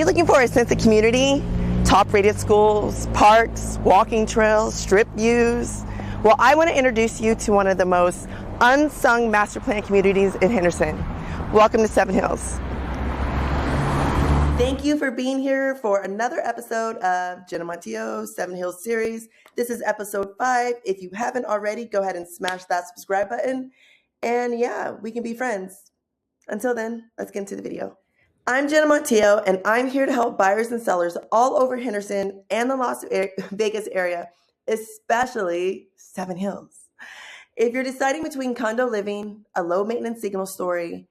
you looking for a sense of community, top-rated schools, parks, walking trails, strip views? Well, I want to introduce you to one of the most unsung master plan communities in Henderson. Welcome to Seven Hills. Thank you for being here for another episode of Jenna Monte's Seven Hills series. This is episode 5. If you haven't already, go ahead and smash that subscribe button. And yeah, we can be friends. Until then, let's get into the video. I'm Jenna Monte, and I'm here to help buyers and sellers all over Henderson and the Las Vegas area, especially Seven Hills. If you're deciding between condo living, a low maintenance single story,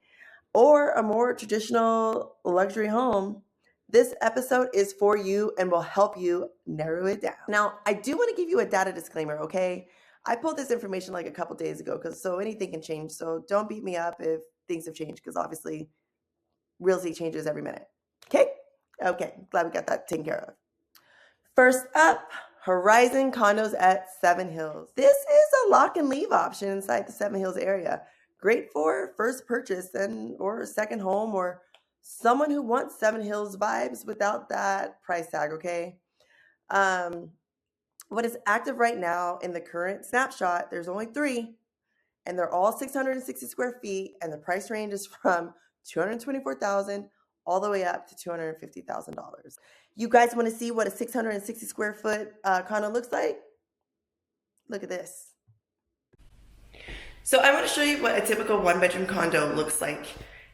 or a more traditional luxury home, this episode is for you and will help you narrow it down. Now, I do want to give you a data disclaimer, okay? I pulled this information like a couple days ago, so anything can change. So don't beat me up if things have changed, because obviously real estate changes every minute. Okay, glad we got that taken care of. First up, Horizon Condos at Seven Hills. This is a lock and leave option inside the Seven Hills area. Great for first purchase or a second home, or someone who wants Seven Hills vibes without that price tag, okay? What is active right now in the current snapshot, there's only 3, and they're all 660 square feet, and the price range is from $224,000 all the way up to $250,000. You guys want to see what a 660 square foot condo looks like? Look at this. So I want to show you what a typical one-bedroom condo looks like.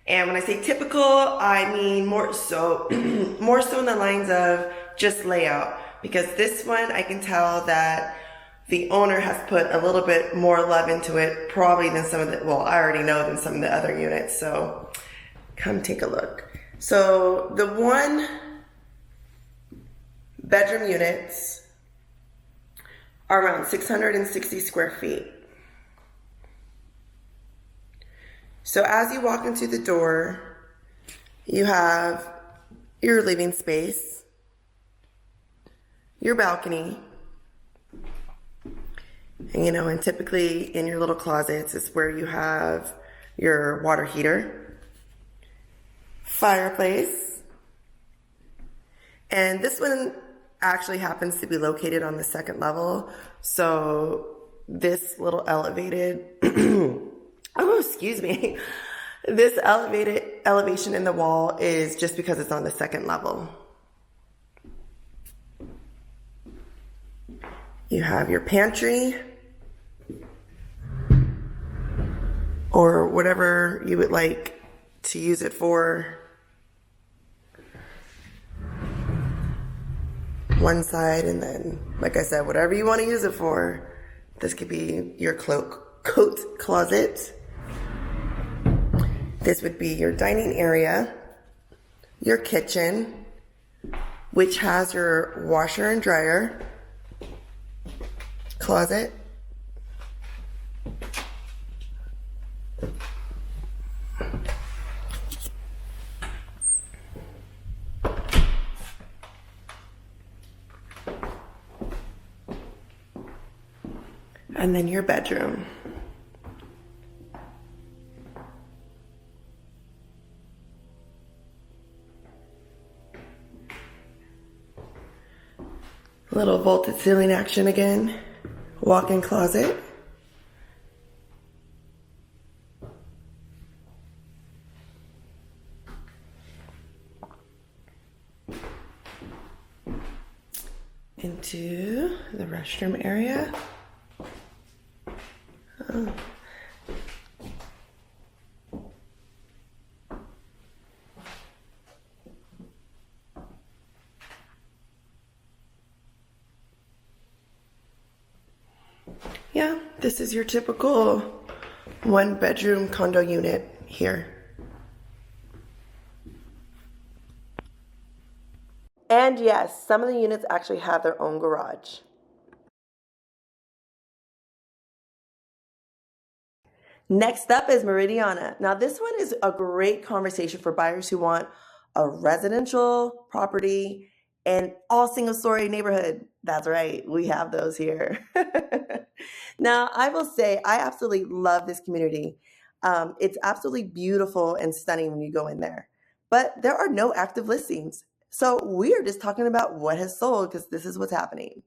And when I say typical, I mean more so in the lines of just layout. Because this one, I can tell that the owner has put a little bit more love into it, probably than some of the, well, I already know than some of the other units. So come take a look. So the one bedroom units are around 660 square feet. So as you walk into the door, you have your living space, your balcony, and typically in your little closets is where you have your water heater, fireplace, and this one actually happens to be located on the second level. So this little elevated, this elevated elevation in the wall is just because it's on the second level. You have your pantry, or whatever you would like to use it for. One side, and then, like I said, whatever you want to use it for. This could be your coat closet. This would be your dining area, your kitchen, which has your washer and dryer, closet, and then your bedroom. Little vaulted ceiling action again. Walk-in closet. Into the restroom area. Oh. Yeah, this is your typical one-bedroom condo unit here. And yes, some of the units actually have their own garage. Next up is Meridiana. Now this one is a great conversation for buyers who want a residential property and all single story neighborhood. That's right, we have those here. Now I will say I absolutely love this community. It's absolutely beautiful and stunning when you go in there. But there are no active listings. So we're just talking about what has sold because this is what's happening.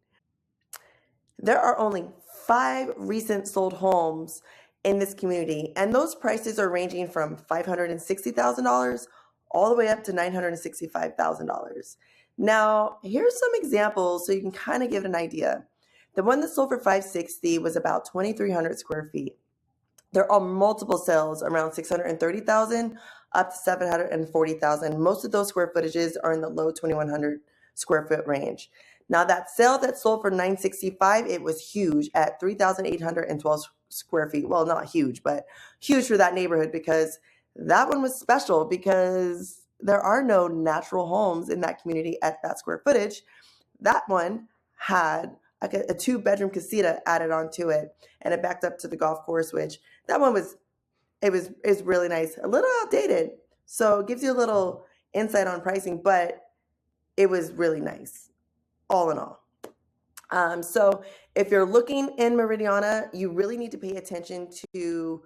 There are only 5 recent sold homes in this community, and those prices are ranging from $560,000 all the way up to $965,000. Now, here's some examples so you can kind of give it an idea. The one that sold for 560 was about 2,300 square feet. There are multiple sales around 630,000 up to 740,000. Most of those square footages are in the low 2,100 square foot range. Now that sale that sold for 965, it was huge at 3,812 square feet. Well, not huge, but huge for that neighborhood because that one was special because there are no natural homes in that community at that square footage. That one had a 2-bedroom casita added onto it, and it backed up to the golf course, which that one is really nice. A little outdated, so it gives you a little insight on pricing, but it was really nice, all in all. So if you're looking in Meridiana, you really need to pay attention to,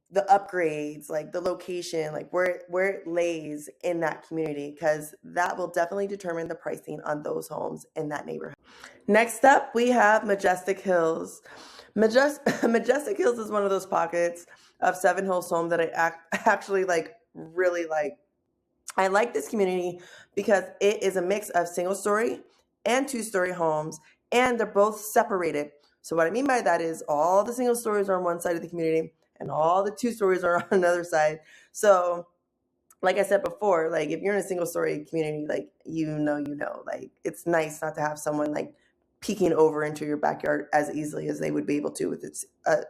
the upgrades, like the location, like where it lays in that community, because that will definitely determine the pricing on those homes in that neighborhood. Next up, we have Majestic Hills. Majestic Hills is one of those pockets of Seven Hills home that I actually really like. I like this community because it is a mix of single-story and 2-story homes, and they're both separated. So what I mean by that is all the single stories are on one side of the community and all the 2 stories are on another side. So like I said before, like if you're in a single story community, like like it's nice not to have someone like peeking over into your backyard as easily as they would be able to with its a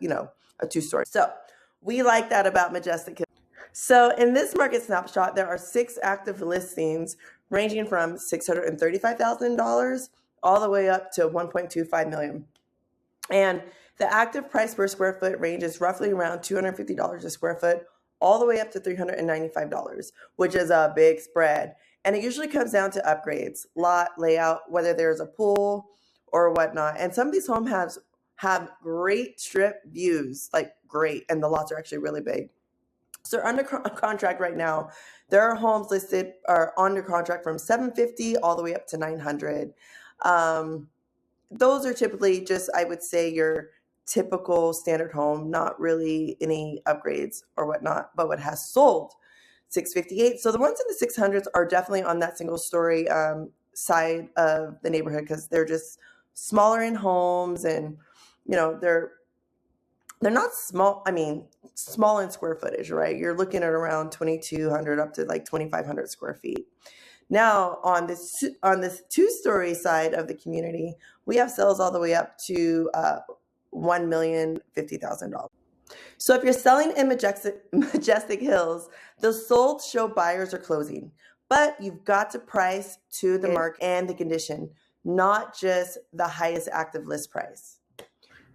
2-story. So we like that about Majestic Hills. So in this market snapshot, there are 6 active listings ranging from $635,000 all the way up to $1.25 million. And the active price per square foot range is roughly around $250 a square foot, all the way up to $395, which is a big spread. And it usually comes down to upgrades, lot layout, whether there's a pool or whatnot. And some of these homes have great strip views, like great, and the lots are actually really big. So under contract right now, there are homes listed or under contract from $750 all the way up to $900. Those are typically just, I would say, your typical standard home, not really any upgrades or whatnot, but what has sold, 658. So the ones in the 600s are definitely on that single story side of the neighborhood because they're just smaller in homes, and they're not small. I mean, small in square footage, right? You're looking at around 2,200 up to like 2,500 square feet. Now, on this 2-story side of the community, we have sales all the way up to $1,050,000. So if you're selling in Majestic Hills, the sold show buyers are closing, but you've got to price to the market and the condition, not just the highest active list price.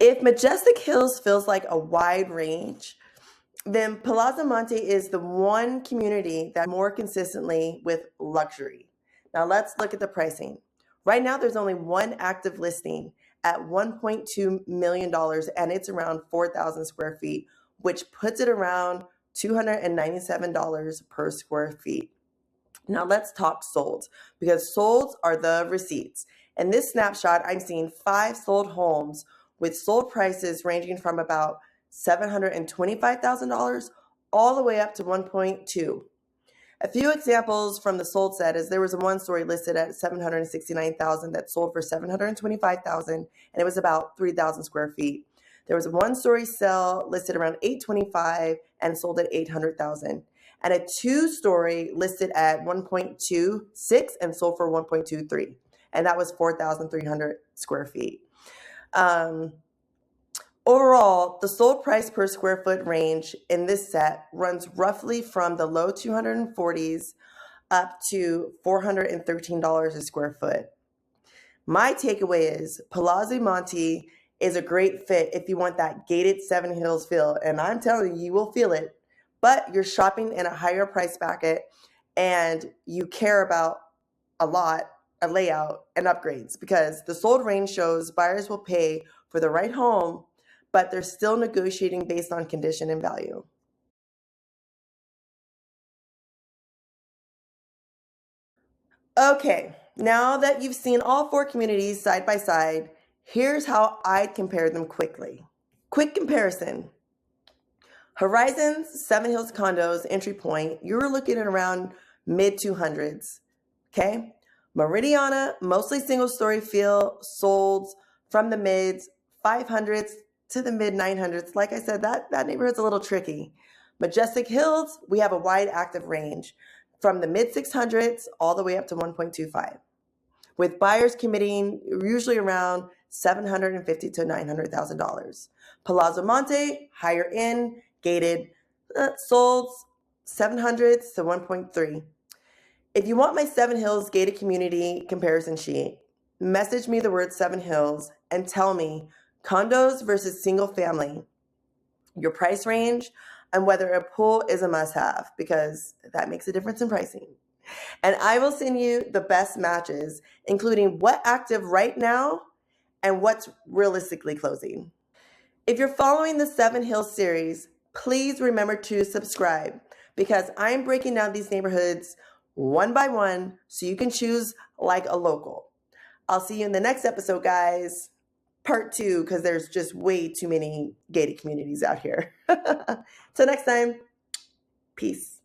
If Majestic Hills feels like a wide range, then Palazzo Monte is the one community that more consistently with luxury. Now let's look at the pricing. Right now, there's only one active listing at $1.2 million, and it's around 4,000 square feet, which puts it around $297 per square feet. Now let's talk solds, because solds are the receipts. In this snapshot, I'm seeing 5 sold homes with sold prices ranging from about $725,000 all the way up to $1.2. A few examples from the sold set is there was a 1-story listed at $769,000 that sold for $725,000, and it was about 3,000 square feet. There was a 1-story sale listed around $825,000 and sold at $800,000, and a 2-story listed at $1.26 and sold for $1.23, and that was 4,300 square feet. Overall, the sold price per square foot range in this set runs roughly from the low 240s up to $413 a square foot. My takeaway is Palazzo Monte is a great fit if you want that gated Seven Hills feel, and I'm telling you, you will feel it, but you're shopping in a higher price bracket and you care about a layout, and upgrades, because the sold range shows buyers will pay for the right home, but they're still negotiating based on condition and value. Okay, now that you've seen all 4 communities side by side, here's how I'd compare them quickly. Quick comparison. Horizon's 7 Hills condos entry point, you're looking at around mid 200s. Okay? Meridiana, mostly single story feel, sold from the mids 500s to the mid 900s. Like I said, that neighborhood's a little tricky. Majestic Hills, we have a wide active range from the mid 600s all the way up to 1.25, with buyers committing usually around $750,000 to $900,000. Palazzo Monte, higher end, gated, sold 700s to 1.3. If you want my 7 Hills gated community comparison sheet, message me the word 7 Hills and tell me condos versus single family, your price range, and whether a pool is a must-have, because that makes a difference in pricing. And I will send you the best matches, including what's active right now and what's realistically closing. If you're following the 7 Hills series, please remember to subscribe, because I'm breaking down these neighborhoods one by one so you can choose like a local. I'll see you in the next episode, guys. Part 2, because there's just way too many gated communities out here. Till next time, peace.